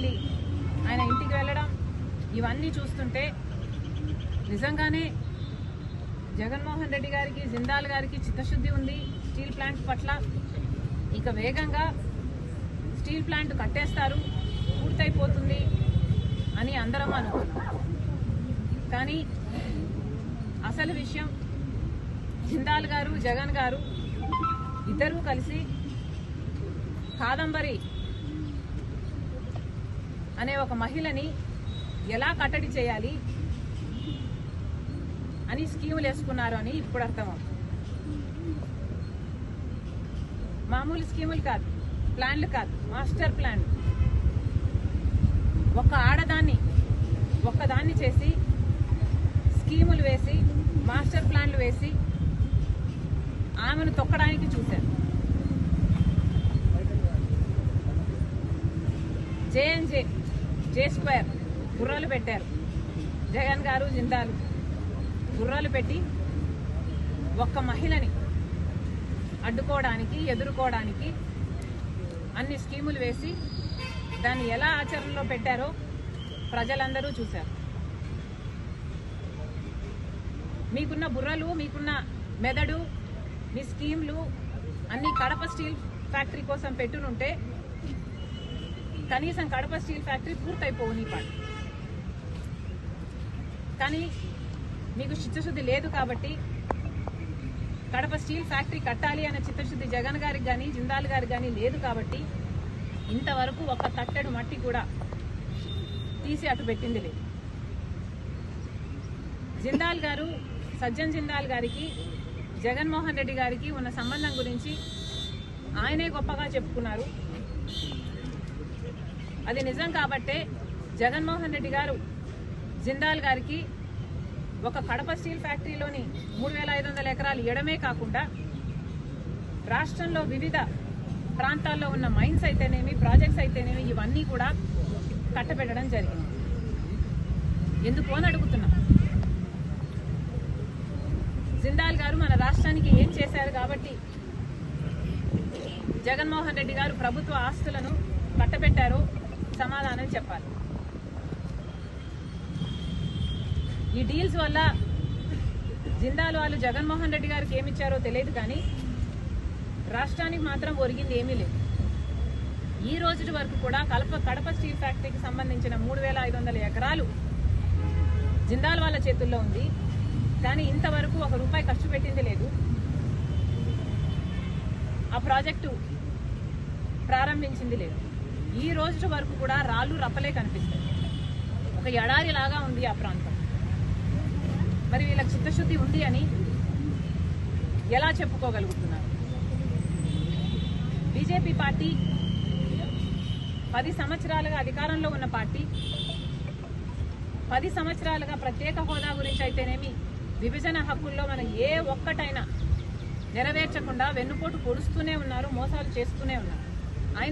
Daily ఆయన ఇంటికి వెళ్ళడం ఇవన్నీ చూస్తుంటే నిజంగానే జగన్మోహన్ రెడ్డి గారికి, జిందాల్ గారికి చిత్తశుద్ధి ఉంది స్టీల్ ప్లాంట్ పట్ల. ఇక వేగంగా స్టీల్ ప్లాంట్ కట్టేస్తారు, పూర్తయిపోతుంది అని అందరం అనుకున్నాం. కానీ అసలు విషయం జిందాల్ గారు, జగన్ గారు ఇద్దరూ కలిసి కాదంబరి అనే ఒక మహిళని ఎలా కట్టడి చేయాలి అని స్కీములు వేసుకున్నారు అని ఇప్పుడు అర్థమవుతుంది. మామూలు స్కీములు కాదు, ప్లాన్లు కాదు, మాస్టర్ ప్లాన్. ఒక ఆడదాన్ని ఒక్కదాన్ని చేసి స్కీములు వేసి మాస్టర్ ప్లాన్లు వేసి ఆమెను తొక్కడానికి చూశారు. జే స్క్వేర్ గుర్రాలు పెట్టారు జగన్ గారు, జిందాలు గుర్రాలు పెట్టి ఒక్క మహిళని అడ్డుకోవడానికి, ఎదుర్కోవడానికి అన్ని స్కీములు వేసి దాన్ని ఎలా ఆచరణలో పెట్టారో ప్రజలందరూ చూశారు. మీకున్న బుర్రలు, మీకున్న మెదడు, మీ స్కీమ్లు అన్ని కడప స్టీల్ ఫ్యాక్టరీ కోసం పెట్టునుంటే కనీసం కడప స్టీల్ ఫ్యాక్టరీ పూర్తయిపోవు నీ పాటు. కానీ మీకు చిత్తశుద్ధి లేదు కాబట్టి కడప స్టీల్ ఫ్యాక్టరీ కట్టాలి అనే చిత్తశుద్ధి జగన్ గారికి కానీ, జిందాల్ గారికి కానీ లేదు కాబట్టి ఇంతవరకు ఒక తట్టెడు మట్టి కూడా తీసి అటు పెట్టింది లేదు. జిందాల్ గారు, సజ్జన్ జిందాల్ గారికి, జగన్మోహన్ రెడ్డి గారికి ఉన్న సంబంధం గురించి ఆయనే గొప్పగా చెప్పుకున్నారు. అది నిజం కాబట్టే జగన్మోహన్ రెడ్డి గారు జిందాల్ గారికి ఒక కడప స్టీల్ ఫ్యాక్టరీలోని 3,500 ఎకరాలు ఇవ్వడమే కాకుండా రాష్ట్రంలో వివిధ ప్రాంతాల్లో ఉన్న మైన్స్ అయితేనేమి, ప్రాజెక్ట్స్ అయితేనేమి ఇవన్నీ కూడా కట్టబెట్టడం జరిగింది. ఎందుకు అని అడుగుతున్నా. జిందాల్ గారు మన రాష్ట్రానికి ఏం చేశారు కాబట్టి జగన్మోహన్ రెడ్డి గారు ప్రభుత్వ ఆస్తులను కట్టబెట్టారో సమాధానం చెప్పాలి. ఈ డీల్స్ వల్ల జిందాల్ వాళ్ళు జగన్మోహన్ రెడ్డి గారికి ఏమిచ్చారో తెలియదు, కానీ రాష్ట్రానికి మాత్రం ఒరిగింది ఏమీ లేదు. ఈ రోజు వరకు కూడా కడప స్టీల్ ఫ్యాక్టరీకి సంబంధించిన 3,500 ఎకరాలు జిందాల్ వాళ్ళ చేతుల్లో ఉంది. కానీ ఇంతవరకు ₹1 ఖర్చు పెట్టింది లేదు. ఆ ప్రాజెక్టు ప్రారంభించింది లేదు. ఈ రోజు వరకు కూడా రాళ్ళు రప్పలే కనిపిస్తాయి. ఒక ఎడారిలాగా ఉంది ఆ ప్రాంతం. మరి వీళ్ళకి చిత్తశుద్ధి ఉంది అని ఎలా చెప్పుకోగలుగుతున్నారు? బీజేపీ పార్టీ 10 సంవత్సరాలుగా అధికారంలో ఉన్న పార్టీ, 10 సంవత్సరాలుగా ప్రత్యేక హోదా గురించి అయితేనేమి, విభజన హక్కుల్లో మనం ఏ ఒక్కటైనా నెరవేర్చకుండా వెన్నుపోటు పొడుస్తూనే ఉన్నారు, మోసాలు చేస్తూనే ఉన్నారు. అయినా